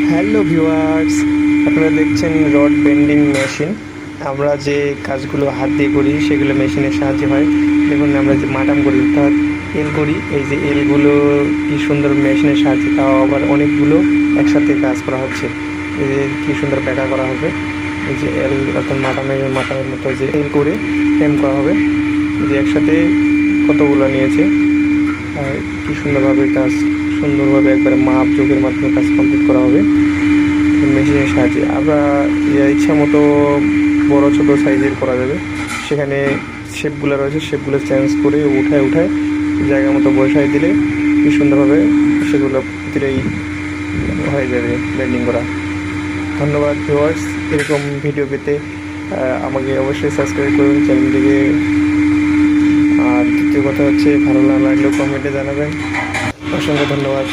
Hello viewers, আপনারা দেখছেন rod bending machine. আমরা যে কাজগুলো হাত দিয়ে করি সেগুলো মেশিনের সাহায্যে হয়। দেখুন আমরা যে মাটাম করি অর্থাৎ এল করি, এই যে এলগুলো কি সুন্দর মেশিনের সাহায্যে, তাও আবার অনেকগুলো একসাথে কাজ করা হচ্ছে। এই যে কী সুন্দর ব্যাকা করা হবে, এই যে এল অর্থাৎ মাটামের মতো যে এল করে ফ্রেম করা হবে, এই যে একসাথে কতগুলো নিয়েছে। আর কি সুন্দরভাবে কাজ, সুন্দরভাবে একবারে মাপ যোগের মাধ্যমে কাজ কমপ্লিট করা হবে মেশিনের সাহায্যে। আমরা ইচ্ছা মতো বড় ছোট সাইজের করা যাবে। সেখানে শেপগুলো রয়েছে, শেপগুলো চেঞ্জ করে উঠায় জায়গা মতো বসাই দিলে কি সুন্দরভাবে সেগুলো প্রতিটাই হয়ে যাবে বেন্ডিং করা। ধন্যবাদ ভিউয়ার্স, এরকম ভিডিও পেতে আমাকে অবশ্যই সাবস্ক্রাইব করবেন চ্যানেলটিকে। আর দ্বিতীয় কথা হচ্ছে, ভালো না লাগলেও কমেন্টে জানাবেন। অসংখ্য ধন্যবাদ।